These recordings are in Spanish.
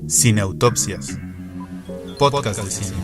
Cineautopsias, podcast de cine.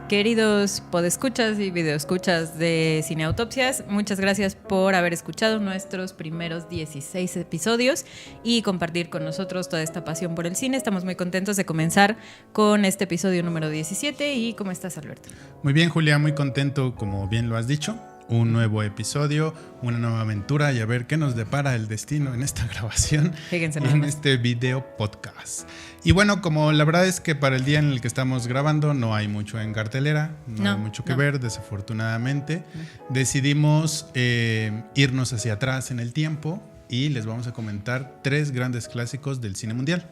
Queridos podescuchas y videoescuchas de Cineautopsias, muchas gracias por haber escuchado nuestros primeros 16 episodios y compartir con nosotros toda esta pasión por el cine. Estamos muy contentos de comenzar con este episodio número 17. ¿Y cómo estás, Alberto? Muy bien, Julia, muy contento, como bien lo has dicho. Un nuevo episodio, una nueva aventura y a ver qué nos depara el destino en esta grabación y en este video podcast. Y bueno, como la verdad es que para el día en el que estamos grabando no hay mucho en cartelera, no hay mucho que ver, desafortunadamente. Decidimos irnos hacia atrás en el tiempo y les vamos a comentar 3 grandes clásicos del cine mundial.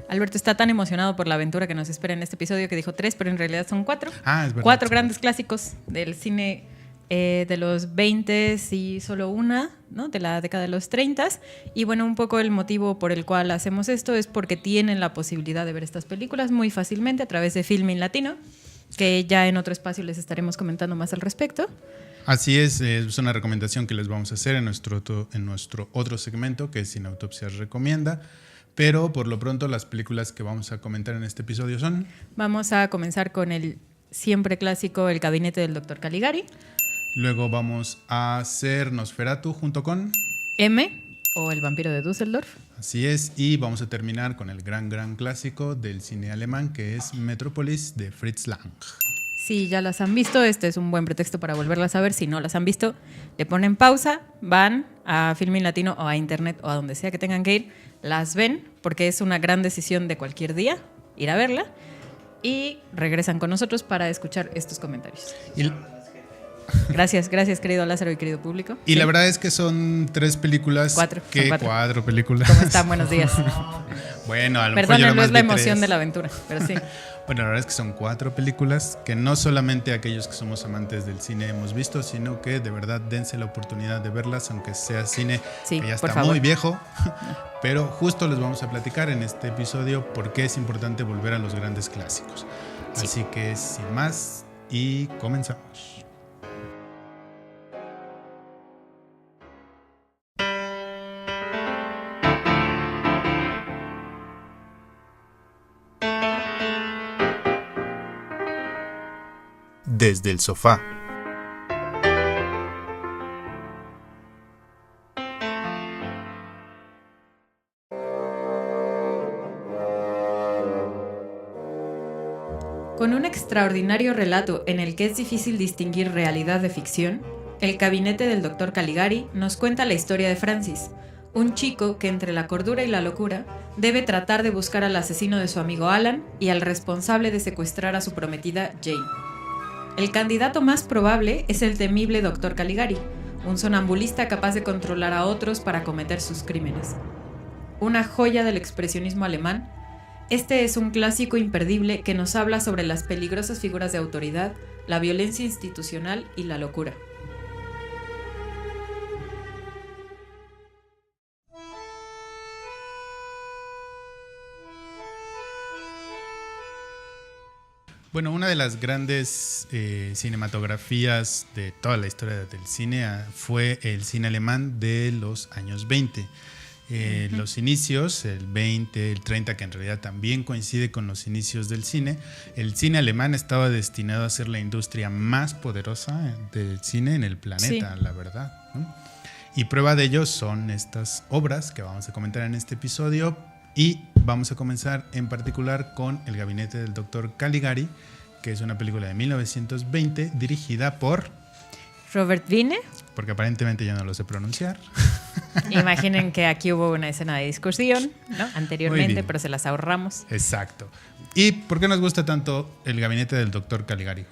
Alberto está tan emocionado por la aventura que nos espera en este episodio que dijo 3, pero en realidad son 4. Es verdad. 4 grandes clásicos del cine de los 20 y solo una, ¿no? De la década de los 30. Y bueno, un poco el motivo por el cual hacemos esto es porque tienen la posibilidad de ver estas películas muy fácilmente a través de Filmin Latino, que ya en otro espacio les estaremos comentando más al respecto. Así es una recomendación que les vamos a hacer en nuestro otro segmento, que es Cineautopsias Recomienda. Pero por lo pronto las películas que vamos a comentar en este episodio son... Vamos a comenzar con el siempre clásico El Gabinete del Dr. Caligari. Luego vamos a hacer Nosferatu junto con... M, o El Vampiro de Düsseldorf. Así es, y vamos a terminar con el gran clásico del cine alemán, que es Metrópolis, de Fritz Lang. Si ya las han visto, este es un buen pretexto para volverlas a ver. Si no las han visto, le ponen pausa, van a Filmin Latino o a internet o a donde sea que tengan que ir, las ven, porque es una gran decisión de cualquier día ir a verla, y regresan con nosotros para escuchar estos comentarios. Gracias querido Lázaro y querido público. Y ¿sí? La verdad es que son 3 películas. 4 películas. ¿Cómo están? Buenos días. Bueno, a lo Perdón, mejor yo no es la emoción 3. de la aventura, pero sí. Bueno, la verdad es que son 4 películas que no solamente aquellos que somos amantes del cine hemos visto, sino que de verdad dense la oportunidad de verlas, aunque sea cine que ya está muy viejo. Pero justo les vamos a platicar en este episodio por qué es importante volver a los grandes clásicos. Sí. Así que sin más, y comenzamos. Desde el sofá. Con un extraordinario relato en el que es difícil distinguir realidad de ficción, El Gabinete del Dr. Caligari nos cuenta la historia de Francis, un chico que entre la cordura y la locura debe tratar de buscar al asesino de su amigo Alan y al responsable de secuestrar a su prometida Jane. El candidato más probable es el temible Dr. Caligari, un sonambulista capaz de controlar a otros para cometer sus crímenes. Una joya del expresionismo alemán, este es un clásico imperdible que nos habla sobre las peligrosas figuras de autoridad, la violencia institucional y la locura. Bueno, una de las grandes cinematografías de toda la historia del cine fue el cine alemán de los años 20. Los inicios, el 20, el 30, que en realidad también coincide con los inicios del cine. El cine alemán estaba destinado a ser la industria más poderosa del cine en el planeta, sí. La verdad, ¿no? Y prueba de ello son estas obras que vamos a comentar en este episodio. Y vamos a comenzar en particular con El Gabinete del Dr. Caligari, que es una película de 1920 dirigida por... Robert Wiene. Porque aparentemente ya no lo sé pronunciar. Imaginen que aquí hubo una escena de discusión, ¿no? Anteriormente, pero se las ahorramos. Exacto. ¿Y por qué nos gusta tanto El Gabinete del Dr. Caligari?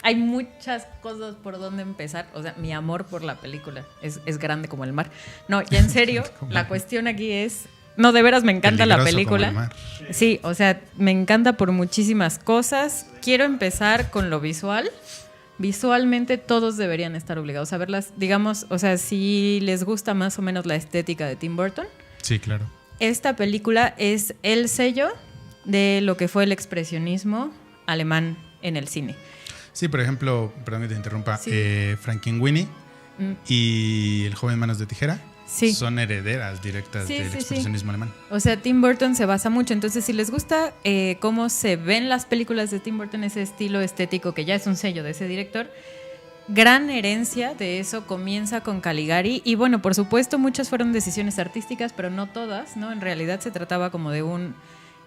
Hay muchas cosas por donde empezar. O sea, mi amor por la película es grande como el mar. No, ya en serio, la cuestión aquí es... No, de veras me encanta la película. Como el mar. Sí, o sea, me encanta por muchísimas cosas. Quiero empezar con lo visual. Visualmente todos deberían estar obligados a verlas. Digamos, o sea, si les gusta más o menos la estética de Tim Burton. Sí, claro. esta película es el sello de lo que fue el expresionismo alemán en el cine. Sí, por ejemplo, perdón que te interrumpa, Sí. Frankenweenie y El joven manos de tijera Sí. son herederas directas Sí, del sí, expresionismo alemán. O sea, Tim Burton se basa mucho. Entonces, si les gusta cómo se ven las películas de Tim Burton, ese estilo estético que ya es un sello de ese director, gran herencia de eso comienza con Caligari. Y bueno, por supuesto, muchas fueron decisiones artísticas, pero no todas, ¿no? En realidad se trataba como de un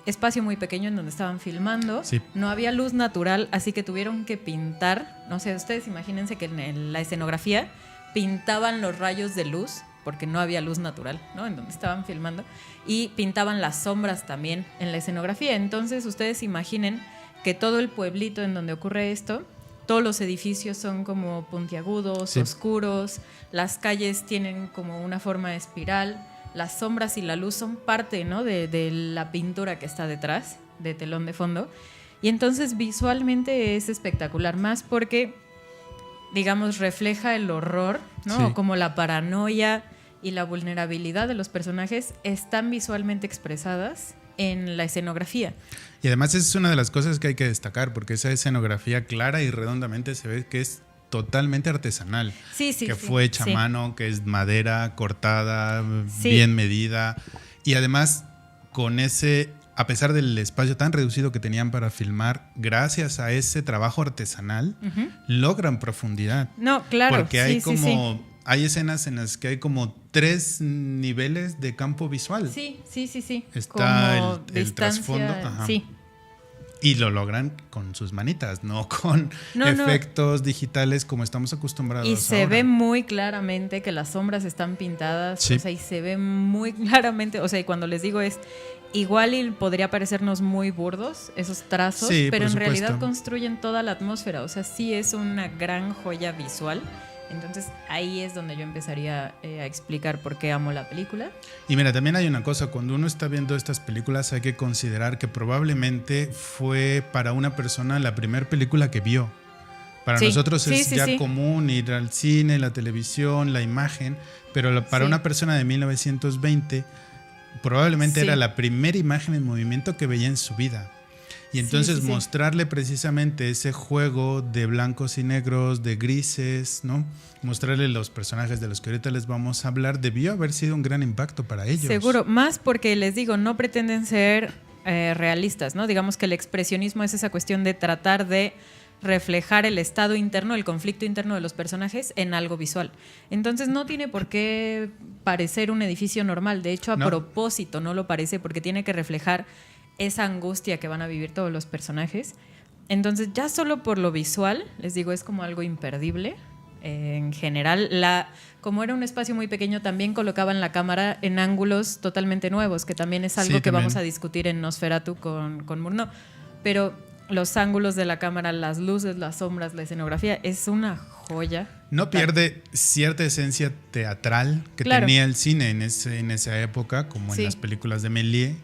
espacio muy pequeño en donde estaban filmando. Sí. No había luz natural, así que tuvieron que pintar. No sé, ustedes imagínense que en la escenografía pintaban los rayos de luz, porque no había luz natural, ¿no? En donde estaban filmando. Y pintaban las sombras también en la escenografía. Entonces, ustedes imaginen que todo el pueblito en donde ocurre esto, todos los edificios son como puntiagudos, sí, oscuros, las calles tienen como una forma de espiral, las sombras y la luz son parte, ¿no? de la pintura que está detrás, de telón de fondo. Y entonces visualmente es espectacular, más porque, digamos, refleja el horror, ¿no? Sí. Como la paranoia y la vulnerabilidad de los personajes están visualmente expresadas en la escenografía. Y además esa es una de las cosas que hay que destacar, porque esa escenografía clara y redondamente se ve que es totalmente artesanal. Sí, sí, que sí, fue hecha sí. a mano, que es madera cortada, Sí. bien medida. Y además, con ese, a pesar del espacio tan reducido que tenían para filmar, gracias a ese trabajo artesanal, logran profundidad. No, claro. Porque hay sí, sí, como, hay escenas en las que hay como 3 niveles de campo visual. sí. Sí. Está Como el distancia, trasfondo, ajá. Sí. Y lo logran con sus manitas, no con No. efectos digitales como estamos acostumbrados. Y se ahora. ve muy claramente que las sombras están pintadas, Sí. o sea, y se ve muy claramente, o sea, y cuando les digo es igual y podría parecernos muy burdos esos trazos, Sí, pero por en realidad supuesto. construyen toda la atmósfera, o sea, sí es una gran joya visual. Entonces ahí es donde yo empezaría a explicar por qué amo la película. Y mira, también hay una cosa, cuando uno está viendo estas películas hay que considerar que probablemente fue para una persona la primera película que vio. Para Sí, nosotros sí, es sí, ya sí. común ir al cine, la televisión, la imagen, pero para Sí. una persona de 1920 probablemente Sí. era la primera imagen en movimiento que veía en su vida. Y entonces sí. mostrarle precisamente ese juego de blancos y negros, de grises, ¿no? Mostrarle los personajes de los que ahorita les vamos a hablar, debió haber sido un gran impacto para ellos. Seguro, más porque les digo, no pretenden ser realistas, ¿no? Digamos que el expresionismo es esa cuestión de tratar de reflejar el estado interno, el conflicto interno de los personajes en algo visual. Entonces no tiene por qué parecer un edificio normal, de hecho a No. propósito no lo parece porque tiene que reflejar esa angustia que van a vivir todos los personajes. Entonces ya solo por lo visual, les digo, es como algo imperdible. En general, como era un espacio muy pequeño, también colocaban la cámara en ángulos totalmente nuevos, que también es algo Sí, que también. vamos a discutir en Nosferatu con Murnau. Pero los ángulos de la cámara, las luces, las sombras, la escenografía, es una joya. No pierde cierta esencia teatral que Claro. tenía el cine en esa época, como Sí. en las películas de Méliès.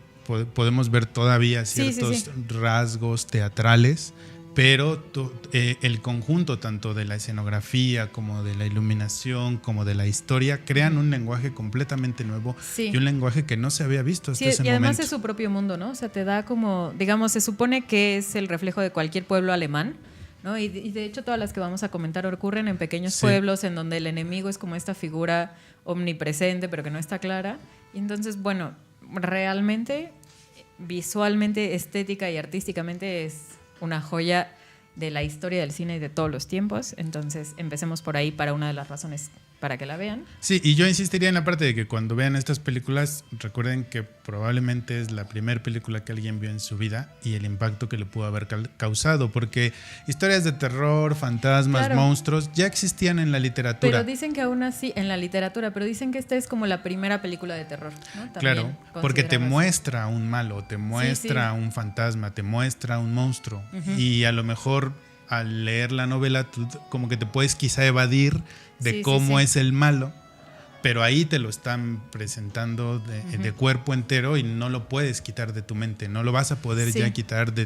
Podemos ver todavía Sí, ciertos sí. rasgos teatrales, pero el conjunto tanto de la escenografía como de la iluminación, como de la historia, crean un lenguaje completamente nuevo Sí. y un lenguaje que no se había visto hasta Sí, ese y además momento. es su propio mundo, ¿no? O sea, te da como, digamos, se supone que es el reflejo de cualquier pueblo alemán, ¿no? Y de hecho todas las que vamos a comentar ocurren en pequeños Sí. pueblos en donde el enemigo es como esta figura omnipresente pero que no está clara. Y entonces, bueno, realmente, visualmente, estética y artísticamente es una joya de la historia del cine y de todos los tiempos. Entonces, empecemos por ahí para una de las razones para que la vean. Sí, y yo insistiría en la parte de que cuando vean estas películas, recuerden que probablemente es la primera película que alguien vio en su vida y el impacto que le pudo haber causado, porque historias de terror, fantasmas, Claro. monstruos ya existían en la literatura. Pero dicen que aún así, en la literatura, pero dicen que esta es como la primera película de terror, ¿no? También Claro, porque te considerada así. muestra un malo, te muestra un fantasma, te muestra un monstruo. Y a lo mejor al leer la novela tú como que te puedes quizá evadir de Sí, sí, cómo sí. es el malo, pero ahí te lo están presentando de cuerpo entero y no lo puedes quitar de tu mente, no lo vas a poder Sí. ya quitar de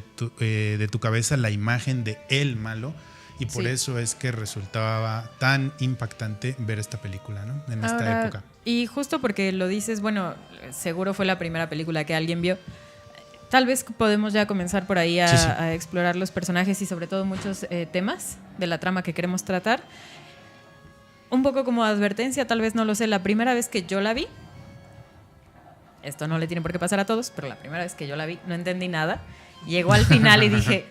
tu cabeza la imagen de el malo. y por Sí. eso es que resultaba tan impactante ver esta película, ¿no? En esta Ahora, época. y justo porque lo dices, bueno, seguro fue la primera película que alguien vio. Tal vez podemos ya comenzar por ahí Sí, sí. a explorar los personajes y sobre todo muchos temas de la trama que queremos tratar. Un poco como advertencia, tal vez no lo sé, la primera vez que yo la vi, esto no le tiene por qué pasar a todos, pero la primera vez que yo la vi no entendí nada. Llegó al final y dije,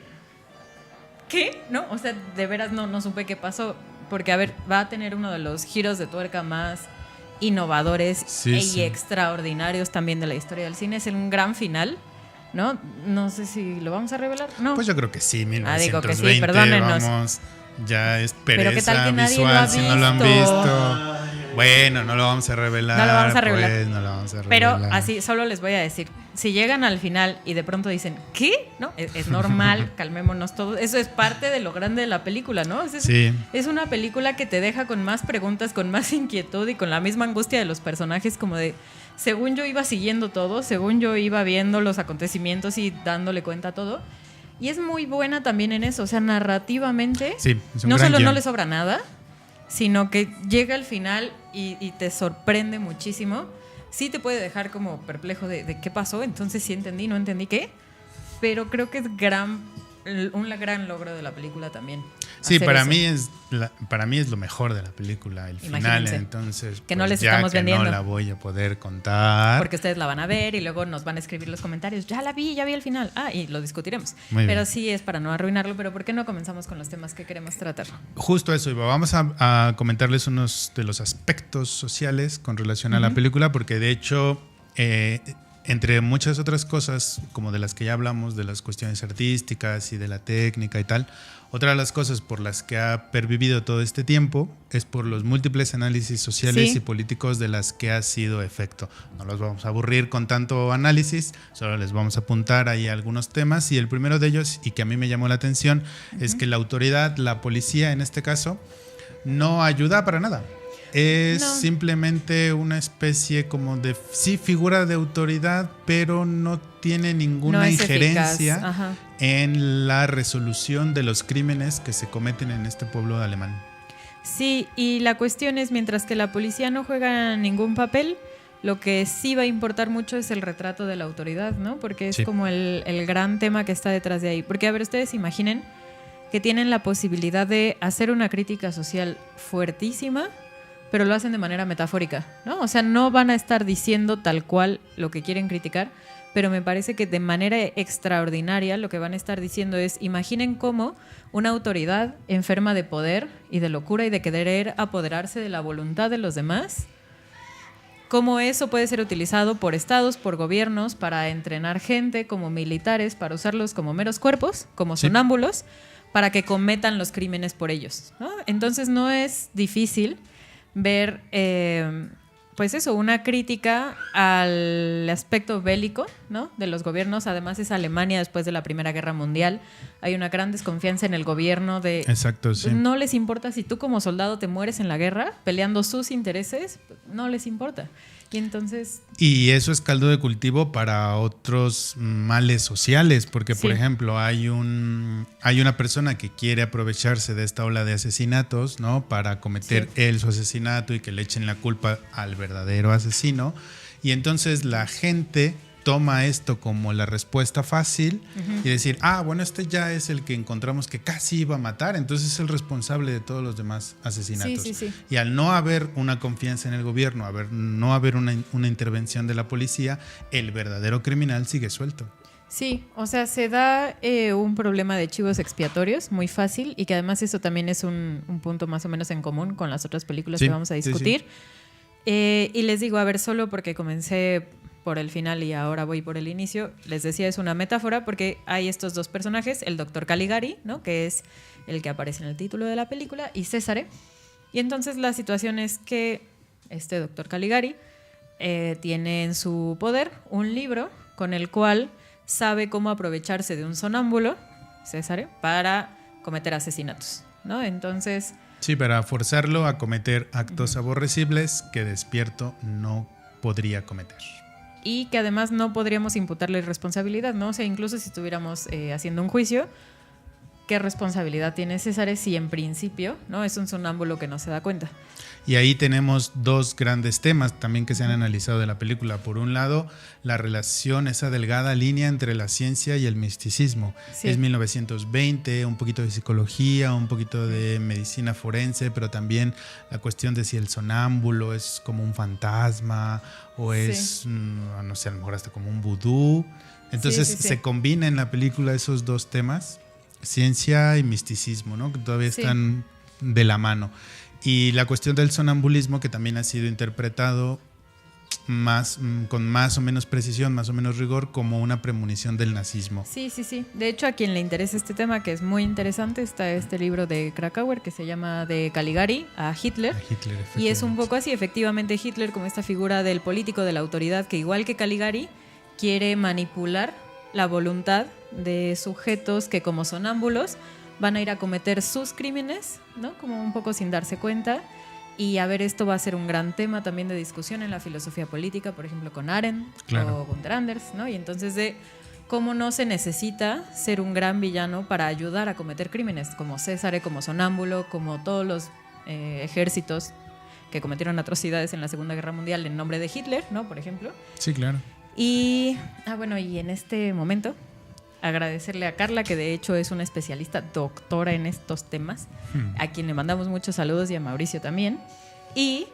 ¿qué? ¿No? O sea, de veras no supe qué pasó. Porque, a ver, va a tener uno de los giros de tuerca más innovadores Sí, y sí. extraordinarios también de la historia del cine. Es un gran final, ¿no? No sé si lo vamos a revelar. No. Pues yo creo que sí, digo que sí, 1920, perdónenos. vamos, ya es Pero ¿qué tal pereza que nadie visual lo ha si no lo han visto? visto. Bueno, no lo vamos a revelar. No lo vamos a revelar. Pues, no lo vamos a Pero revelar. así, solo les voy a decir, si llegan al final y de pronto dicen, ¿qué? ¿No? Es normal, calmémonos todos. Eso es parte de lo grande de la película, ¿no? Sí. Es una película que te deja con más preguntas, con más inquietud y con la misma angustia de los personajes, como de, según yo iba siguiendo todo, según yo iba viendo los acontecimientos y dándole cuenta a todo. Y es muy buena también en eso, o sea, narrativamente, Sí, es un no gran solo guión. no le sobra nada, sino que llega al final y te sorprende muchísimo. Sí te puede dejar como perplejo de qué pasó, entonces sí entendí, no entendí qué, pero creo que es un gran logro de la película también. Sí, hacer para eso. mí es lo mejor de la película, el final, Imagínense. entonces Que no les ya estamos que vendiendo. no la voy a poder contar. Porque ustedes la van a ver y luego nos van a escribir los comentarios. Ya la vi, ya vi el final. Y lo discutiremos. Muy Pero bien. sí es para no arruinarlo. Pero ¿por qué no comenzamos con los temas que queremos tratar? Justo eso, Iba. Vamos a comentarles unos de los aspectos sociales con relación a la película, porque de hecho, entre muchas otras cosas, como de las que ya hablamos, de las cuestiones artísticas y de la técnica y tal, otra de las cosas por las que ha pervivido todo este tiempo es por los múltiples análisis sociales Sí. y políticos de las que ha sido efecto. No los vamos a aburrir con tanto análisis, solo les vamos a apuntar ahí algunos temas, y el primero de ellos, y que a mí me llamó la atención, es que la autoridad, la policía en este caso, no ayuda para nada. Es No. simplemente una especie como de, sí, figura de autoridad, pero no tiene ninguna No es injerencia eficaz. Ajá. en la resolución de los crímenes que se cometen en este pueblo alemán. Sí, y la cuestión es, mientras que la policía no juega ningún papel, lo que sí va a importar mucho es el retrato de la autoridad, ¿no? Porque es Sí. como el gran tema que está detrás de ahí. Porque, a ver, ustedes imaginen que tienen la posibilidad de hacer una crítica social fuertísima, pero lo hacen de manera metafórica, ¿no? O sea, no van a estar diciendo tal cual lo que quieren criticar, pero me parece que de manera extraordinaria lo que van a estar diciendo es, imaginen cómo una autoridad enferma de poder y de locura y de querer apoderarse de la voluntad de los demás, cómo eso puede ser utilizado por estados, por gobiernos, para entrenar gente como militares, para usarlos como meros cuerpos, como Sí. sonámbulos, para que cometan los crímenes por ellos, ¿no? Entonces no es difícil ver, pues eso, una crítica al aspecto bélico, ¿no? De los gobiernos. Además es Alemania después de la Primera Guerra Mundial. Hay una gran desconfianza en el gobierno de... Exacto, sí. No les importa si tú como soldado te mueres en la guerra peleando sus intereses, no les importa. Y entonces... Y eso es caldo de cultivo para otros males sociales, porque por Sí. ejemplo hay una persona que quiere aprovecharse de esta ola de asesinatos, ¿no? Para cometer él su asesinato y que le echen la culpa al verdadero asesino. Y entonces la gente toma esto como la respuesta fácil y decir, bueno, este ya es el que encontramos que casi iba a matar, entonces es el responsable de todos los demás asesinatos. Sí, sí, sí. Y al no haber una confianza en el gobierno, no haber una intervención de la policía, el verdadero criminal sigue suelto. Sí, o sea, se da un problema de chivos expiatorios muy fácil y que además eso también es un punto más o menos en común con las otras películas Sí, que vamos a sí, sí. discutir. Y les digo, a ver, solo porque comencé por el final y ahora voy por el inicio, les decía, es una metáfora porque hay estos dos personajes, el doctor Caligari, ¿no? Que es el que aparece en el título de la película, y Césare. Y entonces la situación es que este doctor Caligari tiene en su poder un libro con el cual sabe cómo aprovecharse de un sonámbulo, Césare, para cometer asesinatos, ¿no? Entonces... Sí, para forzarlo a cometer actos aborrecibles que despierto no podría cometer. Y que además no podríamos imputarle responsabilidad, ¿no? O sea, incluso si estuviéramos haciendo un juicio, ¿qué responsabilidad tiene César si en principio, ¿no?, es un sonámbulo que no se da cuenta? Y ahí tenemos dos grandes temas también que se han analizado de la película. Por un lado, la relación, esa delgada línea entre la ciencia y el misticismo. Sí. Es 1920, un poquito de psicología, un poquito de medicina forense, pero también la cuestión de si el sonámbulo es como un fantasma o es, no sé, a lo mejor hasta como un vudú. Entonces se combina en la película esos dos temas, ciencia y misticismo, ¿no?, que todavía están de la mano. Y la cuestión del sonambulismo, que también ha sido interpretado con más o menos precisión, más o menos rigor, como una premonición del nazismo. Sí. De hecho, a quien le interesa este tema, que es muy interesante, está este libro de Krakauer que se llama De Caligari a Hitler. Y es un poco así, efectivamente, Hitler como esta figura del político, de la autoridad, que igual que Caligari, quiere manipular la voluntad de sujetos que como sonámbulos van a ir a cometer sus crímenes, ¿no?, como un poco sin darse cuenta. Y a ver, esto va a ser un gran tema también de discusión en la filosofía política, por ejemplo con Arendt o Gunther Anders, ¿no? Y entonces de cómo no se necesita ser un gran villano para ayudar a cometer crímenes, como César, como sonámbulo, como todos los ejércitos que cometieron atrocidades en la Segunda Guerra Mundial en nombre de Hitler, ¿no?, por ejemplo. Sí, claro. Y en este momento agradecerle a Carla, que de hecho es una especialista doctora en estos temas, a quien le mandamos muchos saludos, y a Mauricio también. Y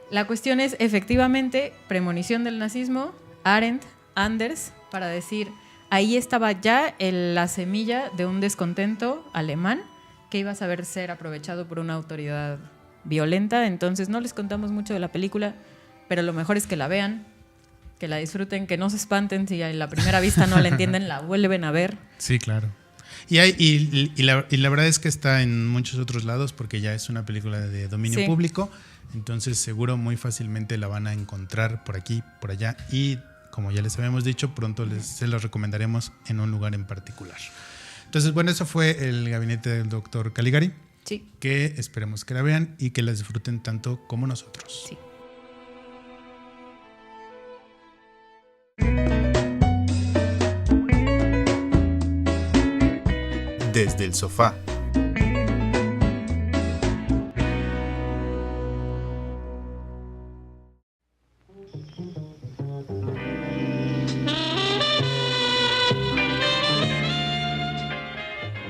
la cuestión es, efectivamente, premonición del nazismo, Arendt, Anders, para decir, ahí estaba ya la semilla de un descontento alemán que iba a saber ser aprovechado por una autoridad violenta. Entonces no les contamos mucho de la película, pero lo mejor es que la vean, que la disfruten, que no se espanten si en la primera vista no la entienden, la vuelven a ver. Sí, claro. Y la verdad es que está en muchos otros lados porque ya es una película de dominio público, entonces seguro muy fácilmente la van a encontrar por aquí, por allá, y como ya les habíamos dicho, pronto se los recomendaremos en un lugar en particular. Entonces, bueno, eso fue El Gabinete del Dr. Caligari, que esperemos que la vean y que la disfruten tanto como nosotros. Sí. Desde el sofá.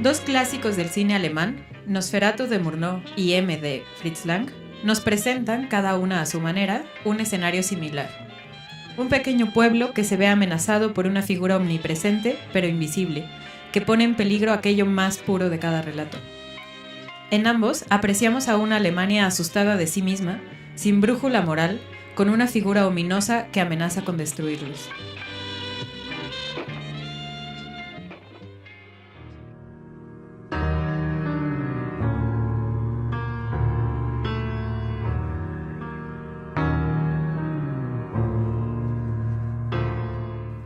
Dos clásicos del cine alemán, Nosferatu de Murnau y M de Fritz Lang, nos presentan, cada una a su manera, un escenario similar. Un pequeño pueblo que se ve amenazado por una figura omnipresente pero invisible, que pone en peligro aquello más puro de cada relato. En ambos apreciamos a una Alemania asustada de sí misma, sin brújula moral, con una figura ominosa que amenaza con destruirlos.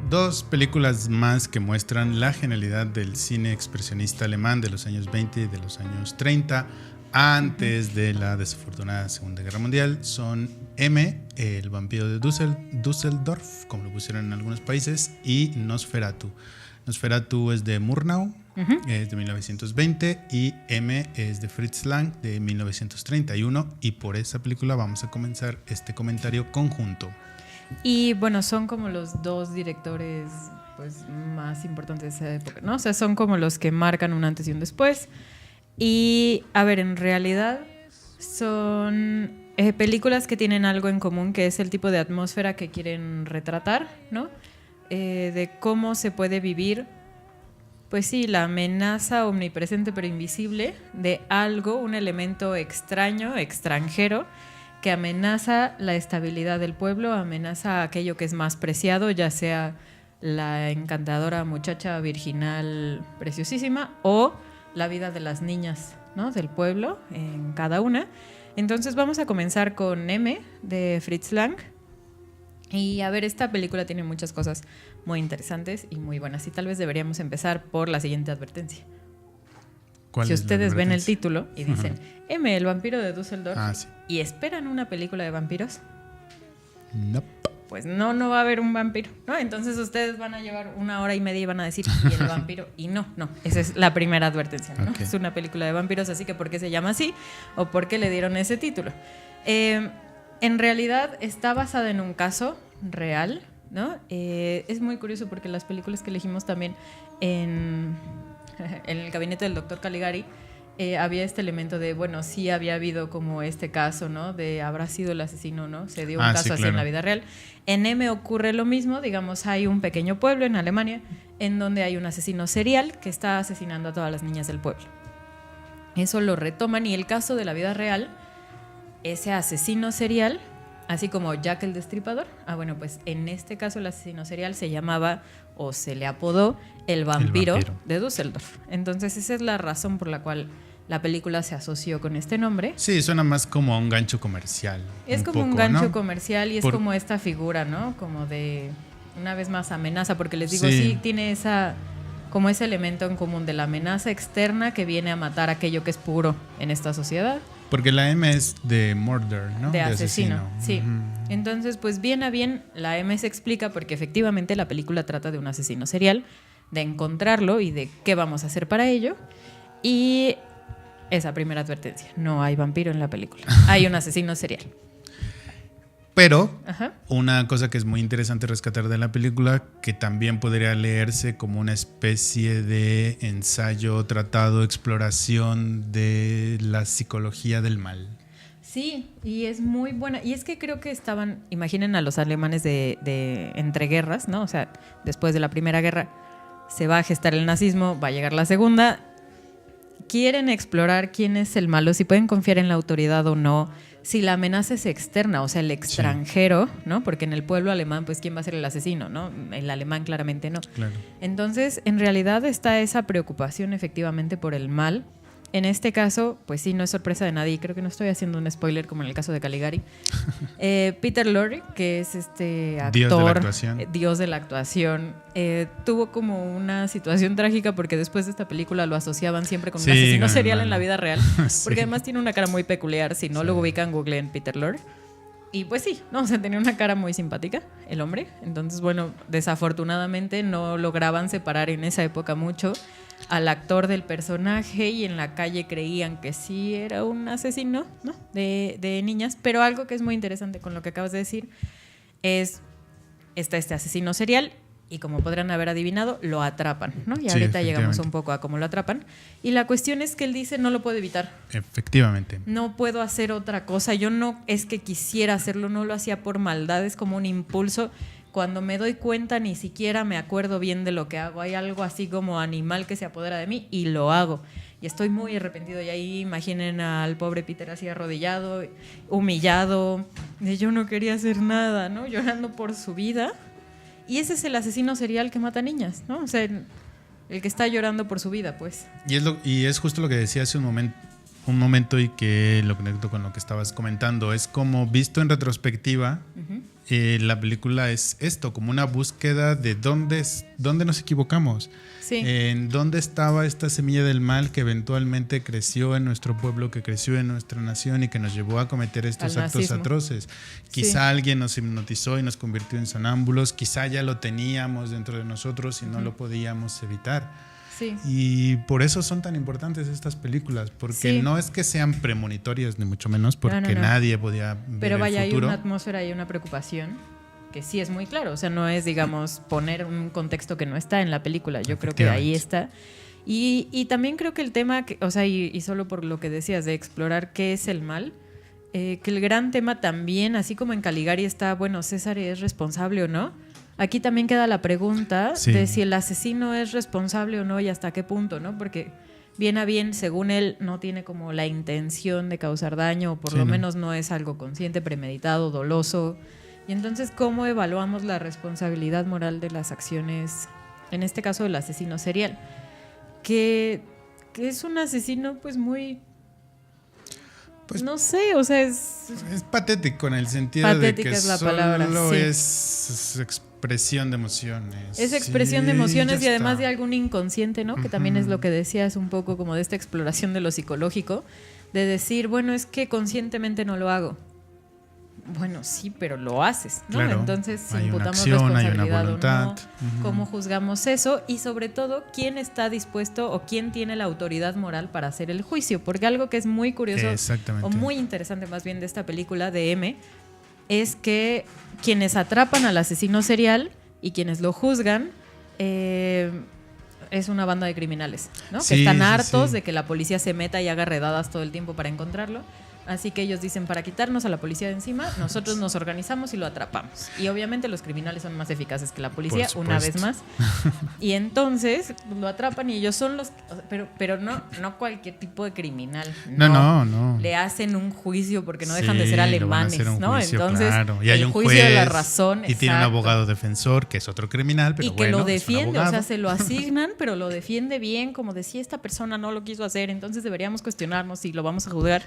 Dos películas más que muestran la genialidad del cine expresionista alemán de los años 20 y de los años 30, antes de la desafortunada Segunda Guerra Mundial, son M, El vampiro de Düsseldorf, como lo pusieron en algunos países, y Nosferatu. Nosferatu es de Murnau, es de 1920, y M es de Fritz Lang, de 1931, y por esa película vamos a comenzar este comentario conjunto. Y bueno, son como los dos directores pues más importantes de esa época, ¿no? O sea, son como los que marcan un antes y un después. Y a ver, en realidad son películas que tienen algo en común, que es el tipo de atmósfera que quieren retratar, ¿no? De cómo se puede vivir, pues sí, la amenaza omnipresente pero invisible de algo, un elemento extraño, extranjero, que amenaza la estabilidad del pueblo, amenaza aquello que es más preciado, ya sea la encantadora muchacha virginal preciosísima o la vida de las niñas, ¿no?, del pueblo, en cada una. Entonces vamos a comenzar con M, de Fritz Lang. Y a ver, esta película tiene muchas cosas muy interesantes y muy buenas, y tal vez deberíamos empezar por la siguiente advertencia. Si ustedes ven el título y dicen M, el vampiro de Düsseldorf, y esperan una película de vampiros, pues no va a haber un vampiro, ¿no? Entonces ustedes van a llevar 1 hora y media y van a decir, ¿y el vampiro? Y no, esa es la primera advertencia, ¿no? Okay. Es una película de vampiros, así que ¿por qué se llama así? ¿O por qué le dieron ese título? En realidad está basada en un caso real, ¿no? Es muy curioso porque las películas que elegimos también en el gabinete del doctor Caligari, había este elemento de, bueno, sí había habido como este caso, ¿no? De habrá sido el asesino, ¿no? Se dio un caso así en la vida real. En M ocurre lo mismo, digamos, hay un pequeño pueblo en Alemania en donde hay un asesino serial que está asesinando a todas las niñas del pueblo. Eso lo retoman y el caso de la vida real, ese asesino serial, así como Jack el Destripador, bueno, pues en este caso el asesino serial se llamaba o se le apodó el vampiro de Düsseldorf. Entonces esa es la razón por la cual la película se asoció con este nombre. Sí, suena más como a un gancho comercial. Es como un gancho comercial y es como esta figura, ¿no? Como de, una vez más, amenaza, porque les digo, sí tiene como ese elemento en común de la amenaza externa que viene a matar aquello que es puro en esta sociedad. Porque la M es de murder, ¿no? De asesino, sí. Entonces, pues bien a bien, la M se explica porque efectivamente la película trata de un asesino serial, de encontrarlo y de qué vamos a hacer para ello. Y esa primera advertencia, no hay vampiro en la película, hay un asesino serial. Pero una cosa que es muy interesante rescatar de la película, que también podría leerse como una especie de ensayo, tratado, exploración de la psicología del mal. Sí, y es muy buena. Y es que creo que imaginen a los alemanes de entreguerras, ¿no? O sea, después de la Primera Guerra se va a gestar el nazismo, va a llegar la Segunda. Quieren explorar quién es el malo, si pueden confiar en la autoridad o no, si la amenaza es externa, o sea, el extranjero, ¿no? Porque en el pueblo alemán, pues, ¿quién va a ser el asesino, no? El alemán claramente no. Claro. Entonces, en realidad está esa preocupación efectivamente por el mal. En este caso, pues sí, no es sorpresa de nadie. Creo que no estoy haciendo un spoiler como en el caso de Caligari. Peter Lorre, que es este actor, dios de la actuación, tuvo como una situación trágica porque después de esta película lo asociaban siempre con un asesino serial en la vida real. Porque además tiene una cara muy peculiar. Si no lo ubican, googleen Peter Lorre. Y pues sí, no, o sea, tenía una cara muy simpática el hombre. Entonces, bueno, desafortunadamente no lograban separar en esa época mucho al actor del personaje y en la calle creían que sí era un asesino, ¿no? de niñas. Pero algo que es muy interesante con lo que acabas de decir está este asesino serial y, como podrán haber adivinado, lo atrapan, ¿no? Y ahorita llegamos un poco a cómo lo atrapan. Y la cuestión es que él dice, no lo puedo evitar. Efectivamente. No puedo hacer otra cosa. Yo no es que quisiera hacerlo, no lo hacía por maldad, es como un impulso. Cuando me doy cuenta ni siquiera me acuerdo bien de lo que hago. Hay algo así como animal que se apodera de mí y lo hago. Y estoy muy arrepentido. Y ahí imaginen al pobre Peter así arrodillado, humillado. Yo no quería hacer nada, ¿no? Llorando por su vida. Y ese es el asesino serial que mata niñas, ¿no? O sea, el que está llorando por su vida, pues. Y es justo lo que decía hace un momento y que lo conecto con lo que estabas comentando. Es como, visto en retrospectiva, la película es esto, como una búsqueda de dónde nos equivocamos. Sí. En dónde estaba esta semilla del mal que eventualmente creció en nuestro pueblo, que creció en nuestra nación y que nos llevó a cometer estos actos atroces. Quizá alguien nos hipnotizó y nos convirtió en sonámbulos, quizá ya lo teníamos dentro de nosotros y no lo podíamos evitar. Sí. Y por eso son tan importantes estas películas, porque no es que sean premonitorias, ni mucho menos, porque nadie podía ver Pero vaya, el futuro. Hay una atmósfera y una preocupación que sí es muy claro. O sea, no es, digamos, poner un contexto que no está en la película. Yo creo que ahí está. Y también creo que el tema, o sea, y solo por lo que decías de explorar qué es el mal, que el gran tema también, así como en Caligari está, bueno, César es responsable o no. Aquí también queda la pregunta de si el asesino es responsable o no y hasta qué punto, ¿no? Porque bien a bien, según él, no tiene como la intención de causar daño, o por lo menos no es algo consciente, premeditado, doloso. Y entonces, ¿cómo evaluamos la responsabilidad moral de las acciones, en este caso del asesino serial? Que es un asesino pues muy... Pues, no sé, o sea, es patético en el sentido de que es la palabra, solo es expresión de emociones. Es expresión de emociones y además de algún inconsciente, ¿no? Que también es lo que decías un poco como de esta exploración de lo psicológico, de decir, bueno, es que conscientemente no lo hago. bueno, sí, pero lo haces, ¿no? Claro, entonces, si hay una imputamos acción, hay una responsabilidad voluntad. o no, ¿cómo juzgamos eso? Y sobre todo, ¿quién está dispuesto o quién tiene la autoridad moral para hacer el juicio? Porque algo que es muy curioso o muy interesante más bien de esta película de M es que quienes atrapan al asesino serial y quienes lo juzgan es una banda de criminales, ¿no? Sí, que están hartos de que la policía se meta y haga redadas todo el tiempo para encontrarlo. Así que ellos dicen, para quitarnos a la policía de encima, nosotros nos organizamos y lo atrapamos. Y obviamente los criminales son más eficaces que la policía, una vez más. Y entonces lo atrapan y ellos son los... Pero no cualquier tipo de criminal. No. Le hacen un juicio porque no dejan de ser alemanes, ¿no? Juicio, entonces, claro. Y hay un juicio juez, de la razón. Y tiene un abogado defensor, que es otro criminal, pero y que bueno, lo defiende, es un o sea, se lo asignan, pero lo defiende bien, como de si esta persona no lo quiso hacer, entonces deberíamos cuestionarnos si lo vamos a juzgar.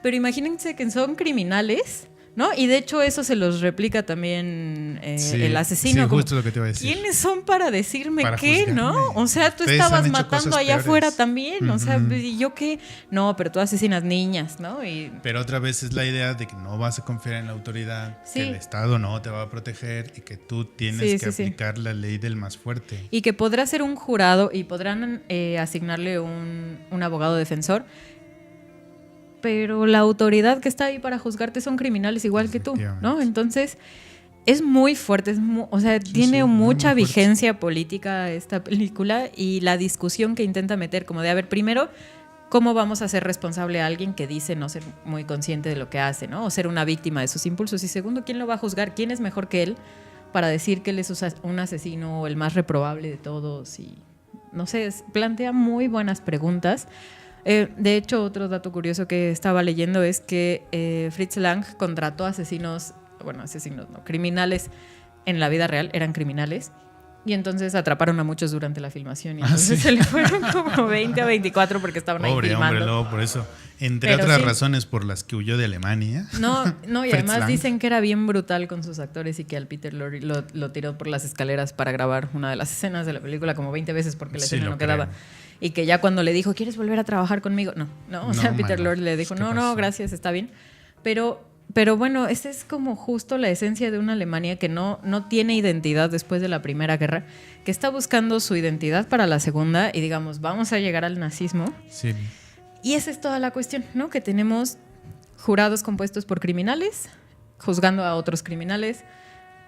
Pero imagínense que son criminales, ¿no? Y de hecho eso se los replica también el asesino. Sí, justo lo que te iba a decir. ¿Quiénes son para decirme para qué, juzgarme? ¿no? O sea, tú estabas matando allá afuera también. O sea, ¿y yo qué? No, pero tú asesinas niñas, ¿no? Pero otra vez es la idea de que no vas a confiar en la autoridad, que el Estado no te va a proteger y que tú tienes que aplicar la ley del más fuerte. Y que podrá ser un jurado y podrán asignarle un abogado defensor, pero la autoridad que está ahí para juzgarte son criminales igual que tú, ¿no? Entonces, es muy fuerte, tiene mucha vigencia política esta película y la discusión que intenta meter, como de, a ver, primero, ¿cómo vamos a ser responsable a alguien que dice no ser muy consciente de lo que hace, ¿no? O ser una víctima de sus impulsos. Y segundo, ¿quién lo va a juzgar? ¿Quién es mejor que él para decir que él es un asesino o el más reprobable de todos? Y, no sé, plantea muy buenas preguntas. De hecho, otro dato curioso que estaba leyendo es que Fritz Lang contrató criminales en la vida real, eran criminales, y entonces atraparon a muchos durante la filmación y entonces se le fueron como 20 a 24 porque estaban ahí filmando. Hombre, luego por eso, entre otras razones por las que huyó de Alemania. No, y además dicen que era bien brutal con sus actores y que al Peter Lorre lo tiró por las escaleras para grabar una de las escenas de la película como 20 veces porque la escena no quedaba. Y que ya cuando le dijo, ¿quieres volver a trabajar conmigo? No, Peter Lorre le dijo, no, gracias, está bien. Pero bueno, esa es como justo la esencia de una Alemania que no tiene identidad después de la Primera Guerra, que está buscando su identidad para la Segunda y digamos, vamos a llegar al nazismo. Sí. Y esa es toda la cuestión, ¿no? Que tenemos jurados compuestos por criminales, juzgando a otros criminales,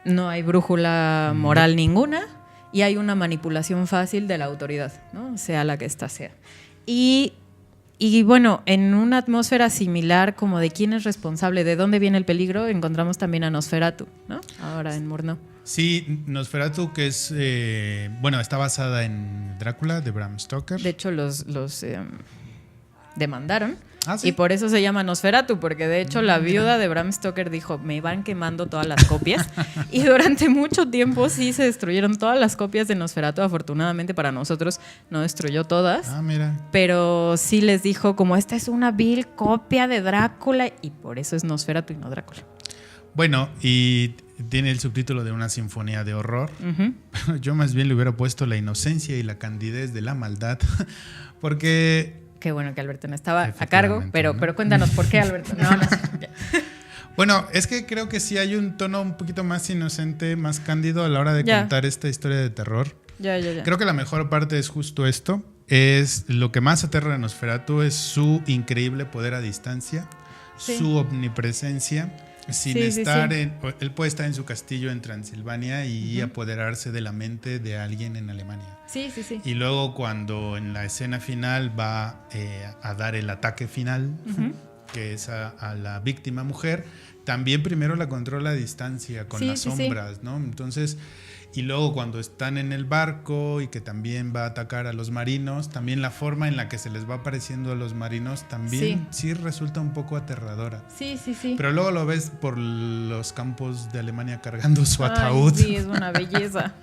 no hay brújula moral ninguna y hay una manipulación fácil de la autoridad, ¿no? Sea la que ésta sea. Y bueno, en una atmósfera similar como de quién es responsable, de dónde viene el peligro, encontramos también a Nosferatu, ¿no? Ahora en Murnau. Sí, Nosferatu, que es, está basada en Drácula de Bram Stoker. De hecho, los demandaron. ¿Sí? Y por eso se llama Nosferatu, porque de hecho la viuda de Bram Stoker dijo, me van quemando todas las copias. Y durante mucho tiempo sí se destruyeron todas las copias de Nosferatu. Afortunadamente para nosotros no destruyó todas. Mira. Pero sí les dijo, como esta es una vil copia de Drácula, y por eso es Nosferatu y no Drácula. Bueno, y tiene el subtítulo de una sinfonía de horror. Pero yo más bien le hubiera puesto la inocencia y la candidez de la maldad, porque... Qué bueno que Alberto no estaba a cargo, pero cuéntanos por qué, Alberto. No. Bueno, es que creo que sí hay un tono un poquito más inocente, más cándido a la hora de contar esta historia de terror. Ya. Creo que la mejor parte es justo esto. Es lo que más aterra a Nosferatu es su increíble poder a distancia, su omnipresencia. Sin estar él puede estar en su castillo en Transilvania y apoderarse de la mente de alguien en Alemania. Sí. Y luego cuando en la escena final va a dar el ataque final, que es a la víctima mujer, también primero la controla a distancia con las sombras, ¿no? Entonces, y luego cuando están en el barco y que también va a atacar a los marinos, también la forma en la que se les va apareciendo a los marinos también sí resulta un poco aterradora. Sí. Pero luego lo ves por los campos de Alemania cargando su ataúd. Sí, es una belleza.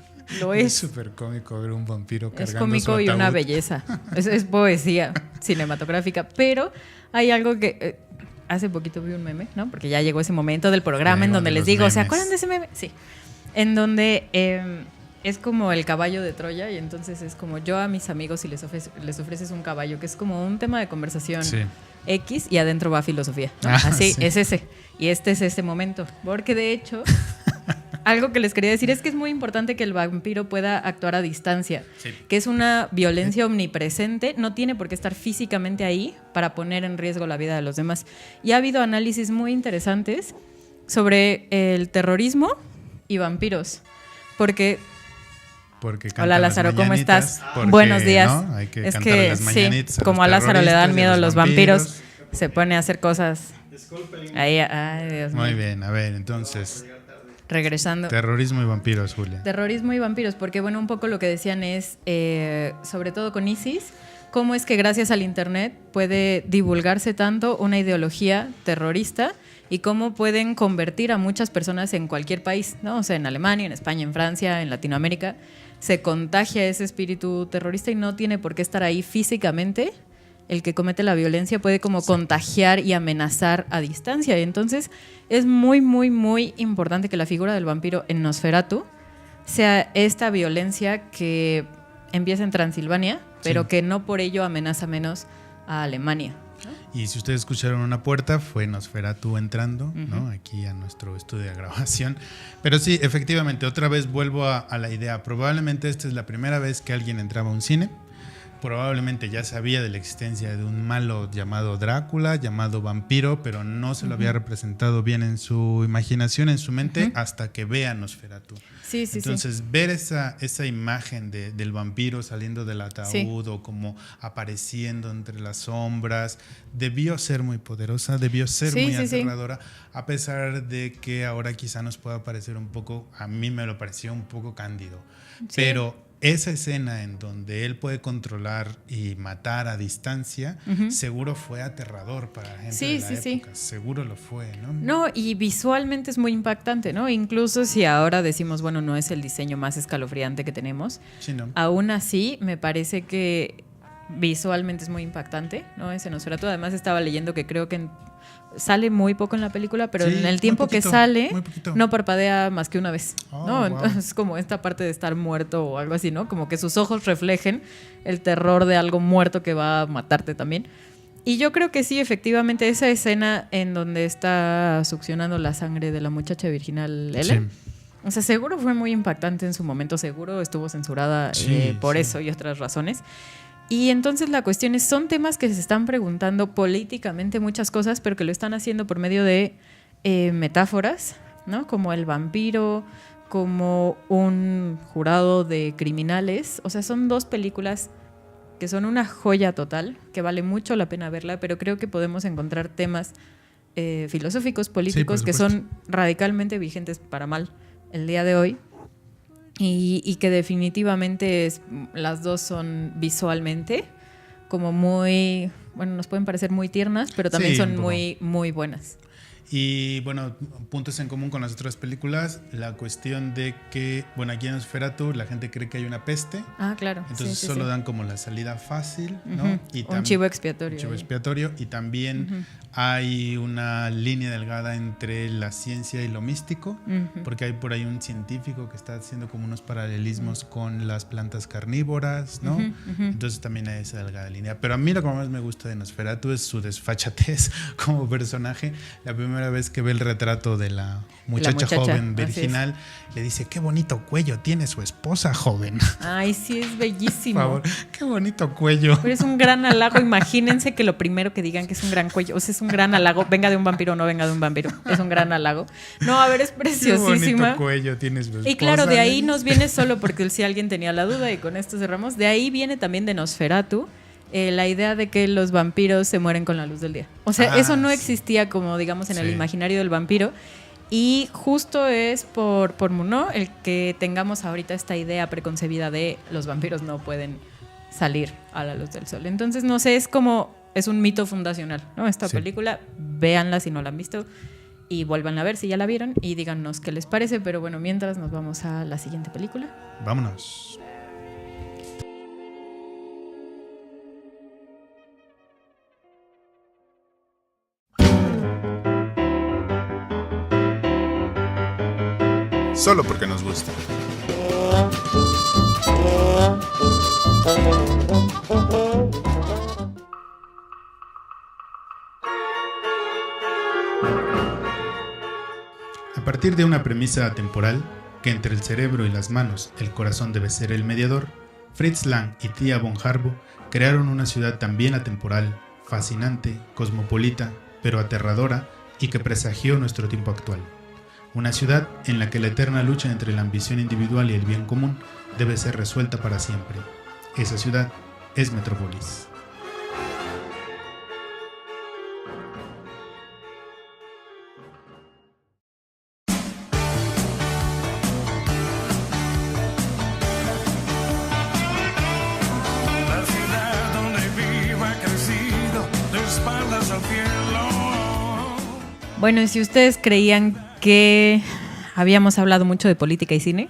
Lo es. Es súper cómico ver un vampiro cargando su ataúd. Es cómico y una belleza. Es poesía cinematográfica. Pero hay algo que... hace poquito vi un meme, ¿no? Porque ya llegó ese momento del programa en donde les digo, ¿se acuerdan de ese meme? Sí. En donde es como el caballo de Troya y entonces es como yo a mis amigos y les ofreces un caballo, que es como un tema de conversación X y adentro va filosofía, ¿no? Así, sí. Es ese. Y este es ese momento. Porque de hecho, algo que les quería decir es que es muy importante que el vampiro pueda actuar a distancia, sí. Que es una violencia omnipresente, no tiene por qué estar físicamente ahí para poner en riesgo la vida de los demás. Y ha habido análisis muy interesantes sobre el terrorismo y vampiros. Porque hola Lázaro, ¿cómo estás? Buenos días. ¿No? Hay que es que las mañanitas, sí, como a Lázaro le dan miedo a los vampiros, se pone a hacer cosas. Ahí, ay, Dios mío. Muy bien, a ver, entonces. Regresando. Terrorismo y vampiros, Julia. Terrorismo y vampiros, porque bueno, un poco lo que decían es, sobre todo con ISIS, cómo es que gracias al internet puede divulgarse tanto una ideología terrorista y cómo pueden convertir a muchas personas en cualquier país, ¿no? O sea, en Alemania, en España, en Francia, en Latinoamérica, se contagia ese espíritu terrorista y no tiene por qué estar ahí físicamente. El que comete la violencia puede como contagiar y amenazar a distancia. Y entonces es muy, muy, muy importante que la figura del vampiro en Nosferatu sea esta violencia que empieza en Transilvania, pero que no por ello amenaza menos a Alemania. Y si ustedes escucharon una puerta, fue Nosferatu entrando, ¿no? Aquí a nuestro estudio de grabación. Pero sí, efectivamente, otra vez vuelvo a la idea. Probablemente esta es la primera vez que alguien entraba a un cine. Probablemente ya sabía de la existencia de un malo llamado Drácula, llamado vampiro, pero no se lo había representado bien en su imaginación, en su mente, hasta que vea Nosferatu. Sí, sí, entonces, ver esa imagen del vampiro saliendo del ataúd o como apareciendo entre las sombras, debió ser muy poderosa, debió ser muy aterradora, a pesar de que ahora quizá nos pueda parecer un poco, a mí me lo pareció un poco cándido, pero esa escena en donde él puede controlar y matar a distancia, seguro fue aterrador para la gente de la época. Seguro lo fue, ¿no? No, y visualmente es muy impactante, ¿no? Incluso si ahora decimos, bueno, no es el diseño más escalofriante que tenemos, aún así me parece que visualmente es muy impactante, ¿no? Ese Nosferatu. Además estaba leyendo que creo que sale muy poco en la película, pero en el tiempo que sale no parpadea más que una vez, ¿no? Wow. Entonces como esta parte de estar muerto o algo así, ¿no? Como que sus ojos reflejen el terror de algo muerto que va a matarte también. Y yo creo que sí, efectivamente, esa escena en donde está succionando la sangre de la muchacha virginal Ellen, o sea, seguro fue muy impactante en su momento, seguro estuvo censurada por eso y otras razones. Y entonces la cuestión es, son temas que se están preguntando políticamente muchas cosas, pero que lo están haciendo por medio de metáforas, ¿no? Como el vampiro, como un jurado de criminales. O sea, son dos películas que son una joya total, que vale mucho la pena verla, pero creo que podemos encontrar temas filosóficos, políticos, que son radicalmente vigentes para mal el día de hoy. Y que definitivamente las dos son visualmente como muy, bueno, nos pueden parecer muy tiernas, pero también son muy, muy buenas. Y bueno, puntos en común con las otras películas, la cuestión de que, bueno, aquí en Nosferatu la gente cree que hay una peste. Ah, claro. Entonces solo dan como la salida fácil, ¿no? Y un chivo expiatorio. Un chivo expiatorio. Y también hay una línea delgada entre la ciencia y lo místico, porque hay por ahí un científico que está haciendo como unos paralelismos con las plantas carnívoras, ¿no? Entonces también hay esa delgada línea. Pero a mí lo que más me gusta de Nosferatu es su desfachatez como personaje. La primera vez que ve el retrato de la muchacha joven virginal, le dice, qué bonito cuello tiene su esposa joven. Ay, sí, es bellísimo. Por favor, qué bonito cuello. Pero es un gran halago, imagínense que lo primero que digan que es un gran cuello, o sea, es un gran halago, venga de un vampiro o no venga de un vampiro, es un gran halago. No, a ver, es preciosísima. Qué bonito cuello tiene su esposa. Y claro, de ahí nos viene solo, porque si alguien tenía la duda, y con esto cerramos, de ahí viene también de Nosferatu, la idea de que los vampiros se mueren con la luz del día. O sea, eso no existía como, digamos, en el imaginario del vampiro. Y justo es por Murnau el que tengamos ahorita esta idea preconcebida de los vampiros no pueden salir a la luz del sol. Entonces, no sé, es un mito fundacional, ¿no? Esta película, véanla si no la han visto y vuelvan a ver si ya la vieron y díganos qué les parece. Pero bueno, mientras nos vamos a la siguiente película. Vámonos. Solo porque nos gusta. A partir de una premisa atemporal, que entre el cerebro y las manos el corazón debe ser el mediador, Fritz Lang y Thea von Harbo crearon una ciudad también atemporal, fascinante, cosmopolita, pero aterradora y que presagió nuestro tiempo actual. Una ciudad en la que la eterna lucha entre la ambición individual y el bien común debe ser resuelta para siempre. Esa ciudad es Metrópolis. Bueno, y si ustedes creían que habíamos hablado mucho de política y cine,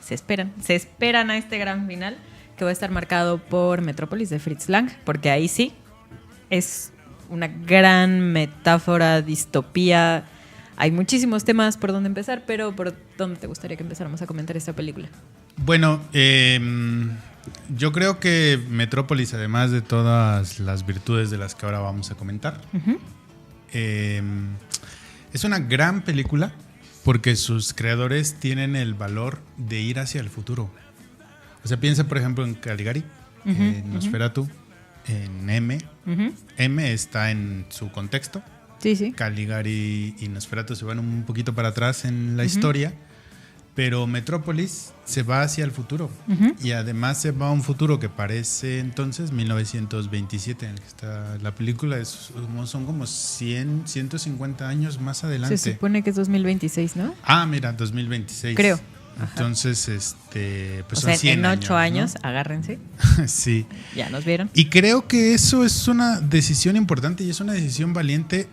se esperan a este gran final que va a estar marcado por Metrópolis de Fritz Lang, porque ahí sí es una gran metáfora, distopía. Hay muchísimos temas por donde empezar, pero ¿por dónde te gustaría que empezáramos a comentar esta película? Bueno, yo creo que Metrópolis, además de todas las virtudes de las que ahora vamos a comentar, es una gran película porque sus creadores tienen el valor de ir hacia el futuro. O sea, piensa por ejemplo en Caligari, en Nosferatu, en M. M está en su contexto. Sí. Caligari y Nosferatu se van un poquito para atrás en la historia, pero Metrópolis se va hacia el futuro. Y además se va a un futuro que parece entonces 1927 en el que está la película. Son como 150 años más adelante. Se supone que es 2026, ¿no? Ah, mira, 2026. Creo. Entonces, pues o sea, son 100 en 8 años, ¿no? Agárrense. Sí. Ya nos vieron. Y creo que eso es una decisión importante y es una decisión valiente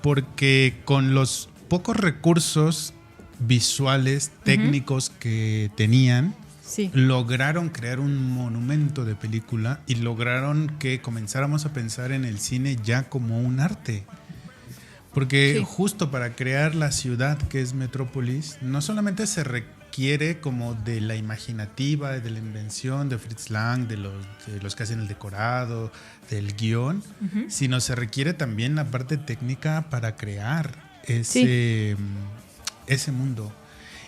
porque con los pocos recursos visuales, técnicos que tenían, lograron crear un monumento de película y lograron que comenzáramos a pensar en el cine ya como un arte. Porque justo para crear la ciudad que es Metrópolis, no solamente se requiere como de la imaginativa, de la invención de Fritz Lang, de los que hacen el decorado, del guión, sino se requiere también la parte técnica para crear ese mundo.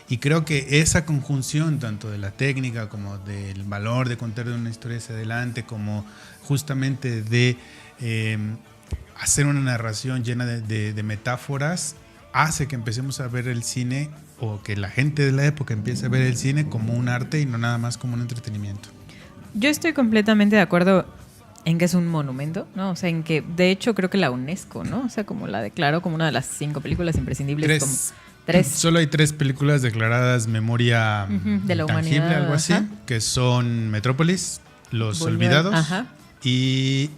Y creo que esa conjunción tanto de la técnica como del valor de contar una historia hacia adelante, como justamente de hacer una narración llena de metáforas, hace que empecemos a ver el cine, o que la gente de la época empiece a ver el cine como un arte y no nada más como un entretenimiento. Yo estoy completamente de acuerdo en que es un monumento, ¿no? O sea, en que de hecho creo que la UNESCO, ¿no? O sea, como la declaró como una de las 5 películas imprescindibles. 3. Solo hay 3 películas declaradas memoria de la intangible, humanidad, algo así, que son Metrópolis, Los Olvidados y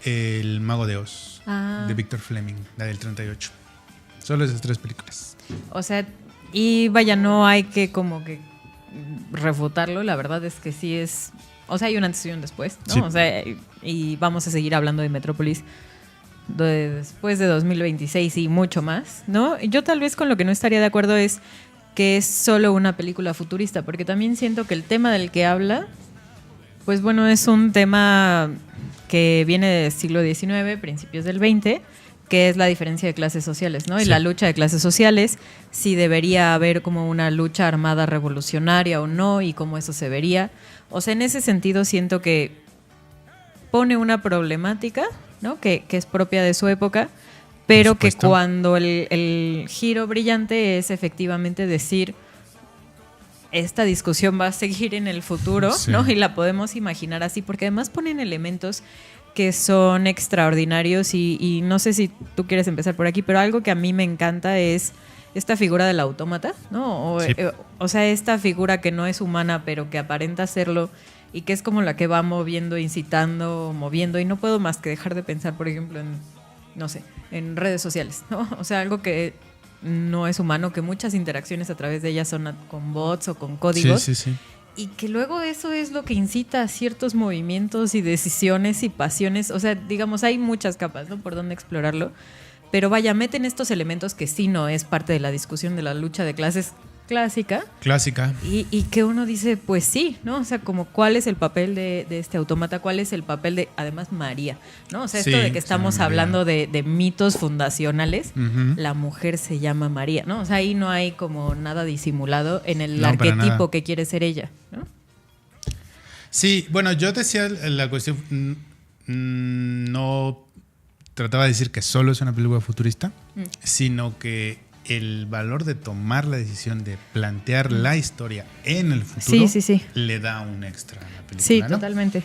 El Mago de Oz, de Victor Fleming, la del 38. Solo esas 3 películas. O sea, y vaya, no hay que como que refutarlo, la verdad es que sí es... O sea, hay un antes y un después, ¿no? Sí. O sea, y vamos a seguir hablando de Metrópolis después de 2026 y mucho más, ¿no? Yo tal vez con lo que no estaría de acuerdo es que es solo una película futurista, porque también siento que el tema del que habla, pues bueno, es un tema que viene del siglo XIX, principios del XX, que es la diferencia de clases sociales, ¿no? Y la lucha de clases sociales, si debería haber como una lucha armada revolucionaria o no, y cómo eso se vería. O sea, en ese sentido siento que pone una problemática, ¿no? Que es propia de su época, pero que cuando el giro brillante es efectivamente decir, esta discusión va a seguir en el futuro, ¿no? Y la podemos imaginar así, porque además ponen elementos que son extraordinarios y no sé si tú quieres empezar por aquí, pero algo que a mí me encanta es esta figura del autómata, ¿no? O sea, esta figura que no es humana, pero que aparenta serlo, y que es como la que va moviendo, incitando, moviendo, y no puedo más que dejar de pensar, por ejemplo, en, no sé, en redes sociales, ¿no? O sea, algo que no es humano, que muchas interacciones a través de ellas son con bots o con códigos. Sí. Y que luego eso es lo que incita a ciertos movimientos y decisiones y pasiones. O sea, digamos, hay muchas capas, ¿no? Por dónde explorarlo. Pero vaya, meten estos elementos que sí no es parte de la discusión de la lucha de clases, clásica. Clásica. Y que uno dice, pues sí, ¿no? O sea, como cuál es el papel de este autómata, cuál es el papel de, además, María, ¿no? O sea, esto Sí, de que estamos María. hablando de mitos fundacionales, Ujú. la mujer se llama María, ¿no? O sea, ahí no hay como nada disimulado en el No, para arquetipo nada. que quiere ser ella, ¿no? Sí, bueno, yo decía la cuestión, no trataba de decir que solo es una película futurista, sino que el valor de tomar la decisión de plantear la historia en el futuro Sí. le da un extra a la película. Sí, ¿no? totalmente.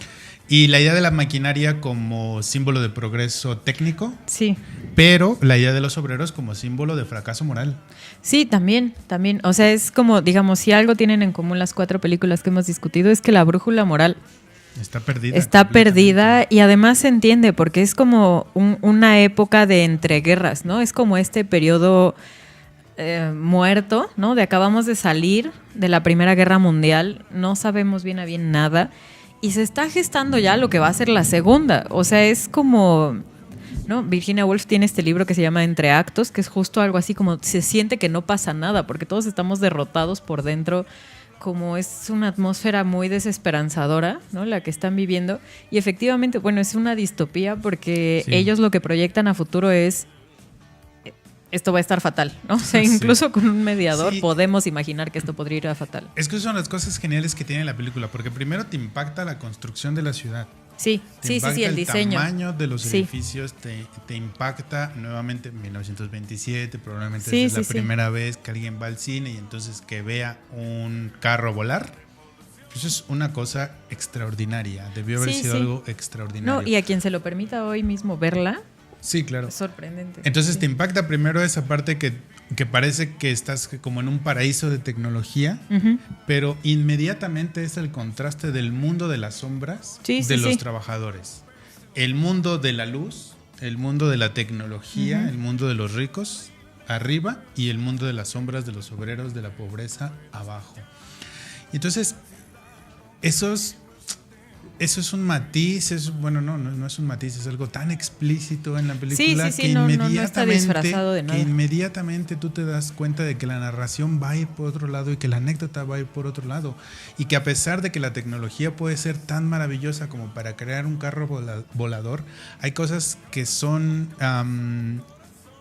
Y la idea de la maquinaria como símbolo de progreso técnico, Sí. pero la idea de los obreros como símbolo de fracaso moral. Sí, también. O sea, es como, digamos, si algo tienen en común las 4 películas que hemos discutido es que la brújula moral Está perdida. está completamente. perdida y además se entiende porque es como una época de entreguerras, ¿no? Es como este periodo muerto, ¿no? De acabamos de salir de la Primera Guerra Mundial, no sabemos bien a bien nada y se está gestando ya lo que va a ser la segunda. O sea, es como, ¿no? Virginia Woolf tiene este libro que se llama Entre Actos, que es justo algo así como se siente que no pasa nada porque todos estamos derrotados por dentro, como es una atmósfera muy desesperanzadora, ¿no? La que están viviendo. Y efectivamente, bueno, es una distopía porque Sí. ellos lo que proyectan a futuro es esto va a estar fatal, ¿no? O sea, incluso Sí. con un mediador Sí. podemos imaginar que esto podría ir a fatal. Es que son las cosas geniales que tiene la película, porque primero te impacta la construcción de la ciudad. Sí, Te sí, impacta el diseño. tamaño de los Sí. edificios, te impacta nuevamente 1927, probablemente Sí, es la sí, sí. primera vez que alguien va al cine y entonces que vea un carro volar. Pues es una cosa extraordinaria, debió haber Sí, sido sí. algo extraordinario. No, y a quien se lo permita hoy mismo verla, Sí, claro. es sorprendente. Entonces Sí. te impacta primero esa parte que parece que estás como en un paraíso de tecnología, Ujú. pero inmediatamente es el contraste del mundo de las sombras Sí, de sí, los sí. trabajadores. El mundo de la luz, el mundo de la tecnología, Ujú. el mundo de los ricos arriba y el mundo de las sombras de los obreros de la pobreza abajo. Y entonces, eso es un matiz, bueno, no es un matiz, es algo tan explícito en la película sí, que no está disfrazado de que nada. inmediatamente tú te das cuenta de que la narración va a ir por otro lado y que la anécdota va a ir por otro lado. Y que a pesar de que la tecnología puede ser tan maravillosa como para crear un carro volador, hay cosas que son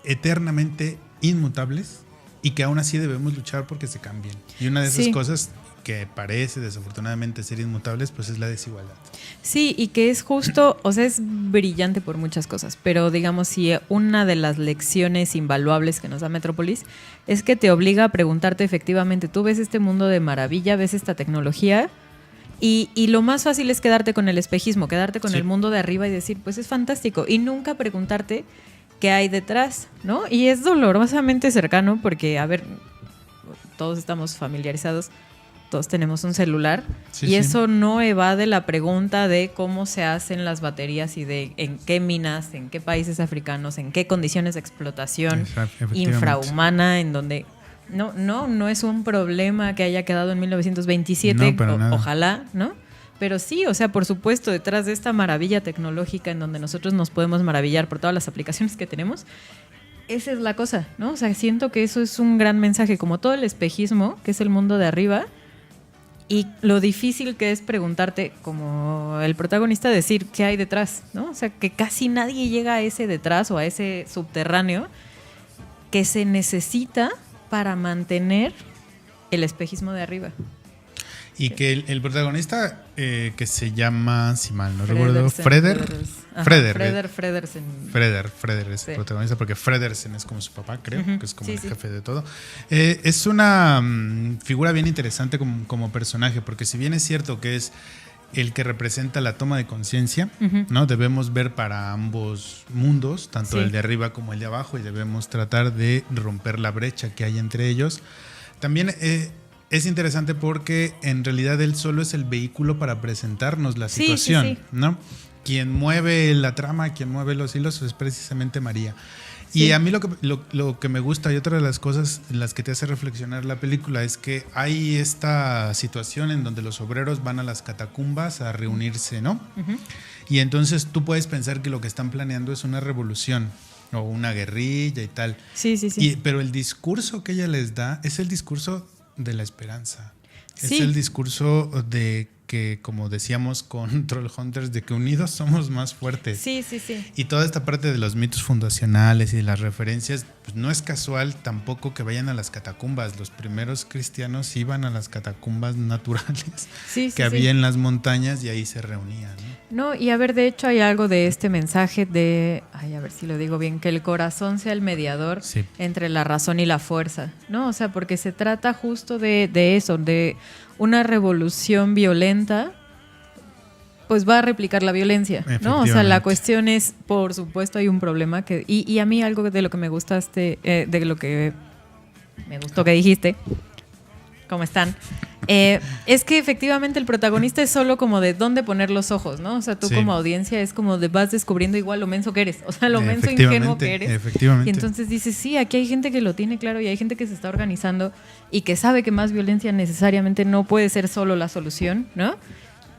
eternamente inmutables y que aún así debemos luchar porque se cambien. Y una de esas Sí. cosas que parece desafortunadamente ser inmutables, pues es la desigualdad. Sí, y que es justo, o sea, es brillante por muchas cosas, pero digamos, si una de las lecciones invaluables que nos da Metrópolis es que te obliga a preguntarte efectivamente, tú ves este mundo de maravilla, ves esta tecnología y lo más fácil es quedarte con el espejismo, quedarte con Sí. el mundo de arriba y decir, pues es fantástico, y nunca preguntarte qué hay detrás, ¿no? Y es dolorosamente cercano porque, a ver, todos estamos familiarizados. Todos tenemos un celular Sí, y sí. eso no evade la pregunta de cómo se hacen las baterías y de en qué minas, en qué países africanos, en qué condiciones de explotación Efectivamente. infrahumana, en donde no es un problema que haya quedado en 1927, No, para nada. ojalá, ¿no? Pero sí, o sea, por supuesto, detrás de esta maravilla tecnológica en donde nosotros nos podemos maravillar por todas las aplicaciones que tenemos, esa es la cosa, ¿no? O sea, siento que eso es un gran mensaje, como todo el espejismo, que es el mundo de arriba, y lo difícil que es preguntarte, como el protagonista, decir qué hay detrás, ¿no? O sea, que casi nadie llega a ese detrás o a ese subterráneo que se necesita para mantener el espejismo de arriba. Y que el protagonista, que se llama, si mal no Fredersen, recuerdo, Fredersen. Freder es Sí. el protagonista, porque Fredersen es como su papá, creo, Ujú. que es como Sí, el sí. jefe de todo. Es una figura bien interesante como personaje, porque si bien es cierto que es el que representa la toma de conciencia, Ujú. ¿no? Debemos ver para ambos mundos, tanto Sí. el de arriba como el de abajo, y debemos tratar de romper la brecha que hay entre ellos. También es interesante porque en realidad él solo es el vehículo para presentarnos la Sí, situación, sí, sí. ¿no? Quien mueve la trama, quien mueve los hilos es precisamente María. Sí. Y a mí lo que me gusta y otra de las cosas en las que te hace reflexionar la película es que hay esta situación en donde los obreros van a las catacumbas a reunirse, ¿no? Ujú. Y entonces tú puedes pensar que lo que están planeando es una revolución o una guerrilla y tal. Sí, sí, sí. Pero el discurso que ella les da es el discurso de la esperanza. Sí. Es el discurso de que, como decíamos con Trollhunters, de que unidos somos más fuertes. Sí. Y toda esta parte de los mitos fundacionales y de las referencias, pues no es casual tampoco que vayan a las catacumbas. Los primeros cristianos iban a las catacumbas naturales que había en las montañas y ahí se reunían, ¿no? No, y a ver, de hecho hay algo de este mensaje de, a ver si lo digo bien, que el corazón sea el mediador entre la razón y la fuerza, ¿no? O sea, porque se trata justo de eso, de una revolución violenta, pues va a replicar la violencia, ¿no? O sea, la cuestión es, por supuesto, hay un problema que, y a mí algo de lo que me gustaste, de lo que me gustó que dijiste, ¿cómo están? Es que efectivamente el protagonista es solo como de dónde poner los ojos, ¿no? O sea, tú como audiencia es como de vas descubriendo igual lo menso que eres, o sea, lo menso ingenuo que eres. Efectivamente. Y entonces dices, sí, aquí hay gente que lo tiene claro y hay gente que se está organizando y que sabe que más violencia necesariamente no puede ser solo la solución, ¿no?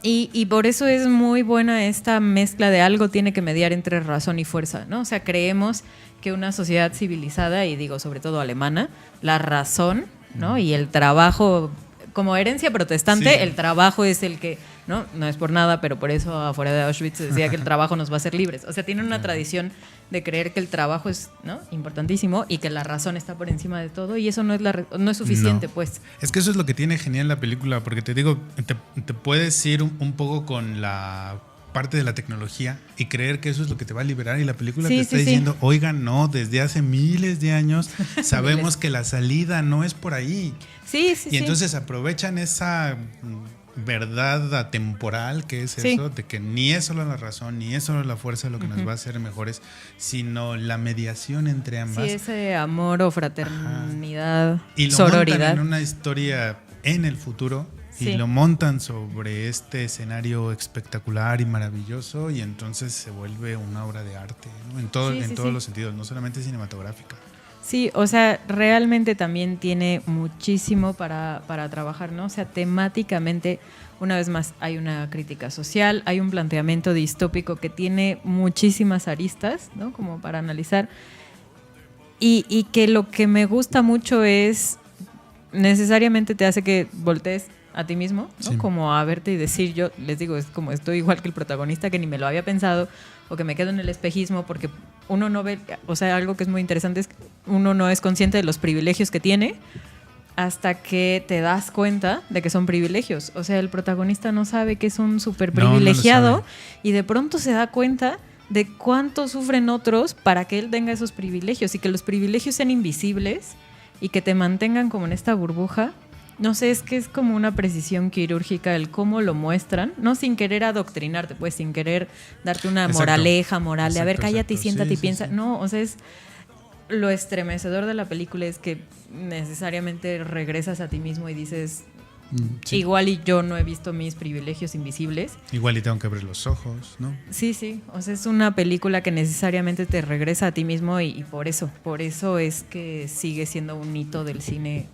Y por eso es muy buena esta mezcla de algo tiene que mediar entre razón y fuerza, ¿no? O sea, creemos que una sociedad civilizada, y digo sobre todo alemana, la razón, ¿no? Y el trabajo, como herencia protestante, el trabajo es el que, ¿no? No es por nada, pero por eso afuera de Auschwitz se decía que el trabajo nos va a hacer libres. O sea, tienen una tradición de creer que el trabajo es, ¿no?, importantísimo y que la razón está por encima de todo, y eso no es suficiente, pues. Es que eso es lo que tiene genial la película, porque te digo, te puedes ir un poco con la parte de la tecnología y creer que eso es lo que te va a liberar, y la película te está diciendo, oigan, no, desde hace miles de años sabemos que la salida no es por ahí. Y entonces aprovechan esa verdad atemporal que es eso, de que ni es solo la razón, ni es solo la fuerza lo que nos va a hacer mejores, sino la mediación entre ambas. Sí, ese amor o fraternidad, y lo sororidad. montan en una historia en el futuro y lo montan sobre este escenario espectacular y maravilloso, y entonces se vuelve una obra de arte, ¿no? En todos los sentidos, no solamente cinematográfica. Sí, o sea, realmente también tiene muchísimo para trabajar, ¿no? O sea, temáticamente, una vez más, hay una crítica social, hay un planteamiento distópico que tiene muchísimas aristas, ¿no?, como para analizar. Y que lo que me gusta mucho es, necesariamente te hace que voltees a ti mismo, ¿no? Como a verte y decir, yo les digo, es como estoy igual que el protagonista, que ni me lo había pensado, o que me quedo en el espejismo, porque uno no ve, o sea, algo que es muy interesante es que uno no es consciente de los privilegios que tiene hasta que te das cuenta de que son privilegios. O sea, el protagonista no sabe que es un súper privilegiado, y de pronto se da cuenta de cuánto sufren otros para que él tenga esos privilegios, y que los privilegios sean invisibles y que te mantengan como en esta burbuja. No sé, es que es como una precisión quirúrgica el cómo lo muestran, no sin querer adoctrinarte, pues sin querer darte una moraleja moral de a ver, cállate y siéntate y piensa. No, o sea, es lo estremecedor de la película es que necesariamente regresas a ti mismo y dices, igual y yo no he visto mis privilegios invisibles. Igual y tengo que abrir los ojos, ¿no? Sí, o sea, es una película que necesariamente te regresa a ti mismo, y por eso es que sigue siendo un hito del cine.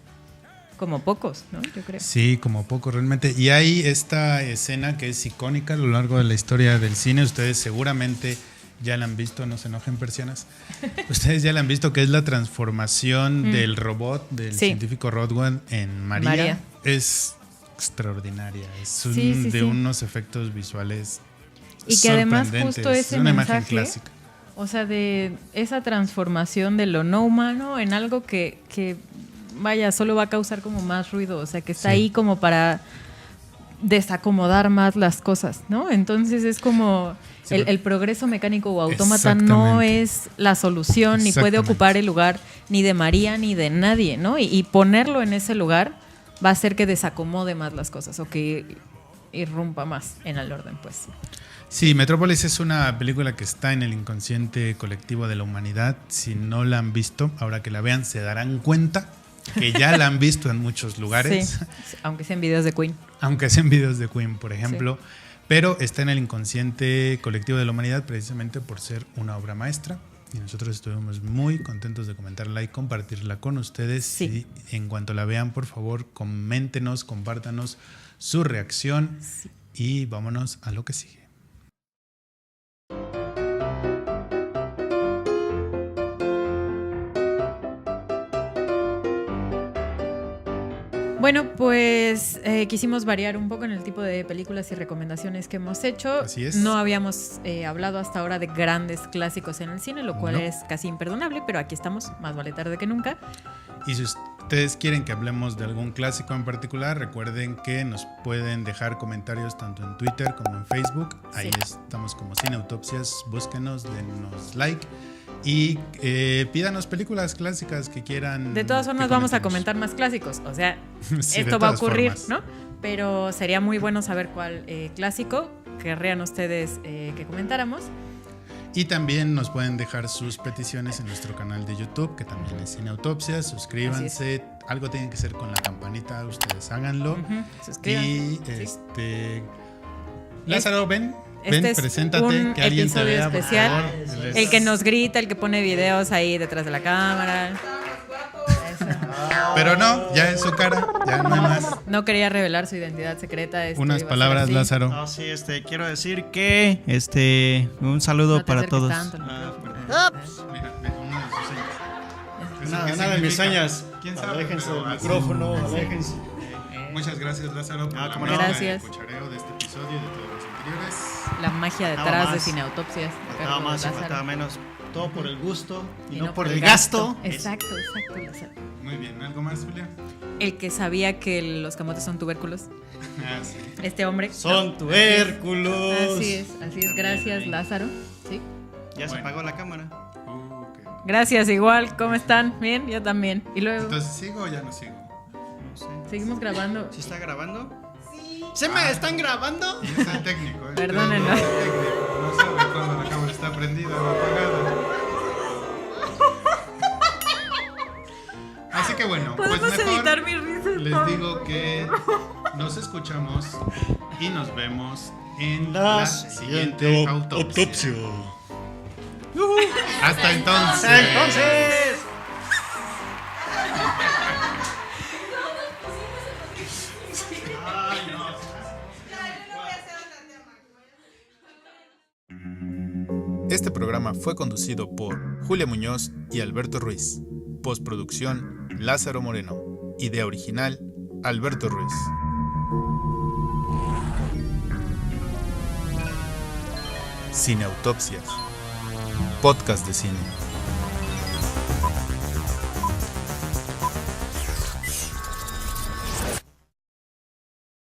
Como pocos, ¿no? Yo creo. Sí, como pocos realmente. Y hay esta escena que es icónica a lo largo de la historia del cine. Ustedes seguramente ya la han visto, no se enojen, persianas. Ustedes ya la han visto, que es la transformación del robot, del científico Rodwell en María. Es extraordinaria. Es de unos efectos visuales y que además justo ese es una mensaje, imagen clásica. O sea, de esa transformación de lo no humano en algo que vaya, solo va a causar como más ruido, o sea, que está ahí como para desacomodar más las cosas, ¿no? Entonces es como el progreso mecánico o autómata no es la solución, ni puede ocupar el lugar ni de María ni de nadie, ¿no? Y ponerlo en ese lugar va a hacer que desacomode más las cosas o que irrumpa más en el orden, pues. Sí, Metrópolis es una película que está en el inconsciente colectivo de la humanidad. Si no la han visto, ahora que la vean se darán cuenta que ya la han visto en muchos lugares. Sí, aunque sean videos de Queen. Aunque sean videos de Queen, por ejemplo. Sí. Pero está en el inconsciente colectivo de la humanidad precisamente por ser una obra maestra. Y nosotros estuvimos muy contentos de comentarla y compartirla con ustedes. Sí. Y en cuanto la vean, por favor, coméntenos, compártanos su reacción. Sí. Y vámonos a lo que sigue. Bueno, pues quisimos variar un poco en el tipo de películas y recomendaciones que hemos hecho. Así es. No habíamos hablado hasta ahora de grandes clásicos en el cine, lo cual es casi imperdonable, pero aquí estamos, más vale tarde que nunca. Y si ustedes quieren que hablemos de algún clásico en particular, recuerden que nos pueden dejar comentarios tanto en Twitter como en Facebook. Ahí estamos como Cine Autopsias. Búsquenos, denos like y pídanos películas clásicas que quieran. De todas formas vamos a comentar más clásicos. O sea, sí, esto va a ocurrir, formas, ¿no? Pero sería muy bueno saber cuál clásico querrían ustedes que comentáramos. Y también nos pueden dejar sus peticiones en nuestro canal de YouTube, que también es Cine Autopsias. Suscríbanse. Algo tiene que ser con la campanita. Ustedes háganlo. Suscríbanse. Y Lázaro, ven, es preséntate. Un que alguien te vea, especial. El que nos grita, el que pone videos ahí detrás de la cámara. Pero no, ya es su cara, ya no hay más. No quería revelar su identidad secreta. Unas palabras, Lázaro. No, sí, quiero decir que un saludo para todos. Una de mis señas. ¿Quién sabe? Aléjense del micrófono, aléjense. Muchas gracias, Lázaro, por la gracias. el cuchareo de este episodio y de todos los anteriores. La magia detrás de Cine Autopsias. Nada más y faltaba menos. Todo por el gusto y no por el gasto. Exacto, Lázaro. Muy bien, ¿algo más, Julia? El que sabía que los camotes son tubérculos. Sí. Este hombre. Son tubérculos. Así es. Gracias, Lázaro. ¿Sí? Ya se apagó la cámara. Okay. Gracias, igual. ¿Cómo están? Bien, yo también. Y luego. Entonces, ¿sigo o ya no sigo? No sé. Seguimos grabando. ¿Sí está grabando? Sí. ¿Se me están grabando? Y es el técnico, Perdónenlo. No sabe cuándo la cámara está prendida o apagada. Así que bueno, pues mejor evitar mi risa. Les digo que nos escuchamos y nos vemos en la siguiente autopsia. Hasta entonces. Este programa fue conducido por Julia Muñoz y Alberto Ruiz. Postproducción, Lázaro Moreno. Idea original, Alberto Ruiz. Cine Autopsias. Podcast de cine.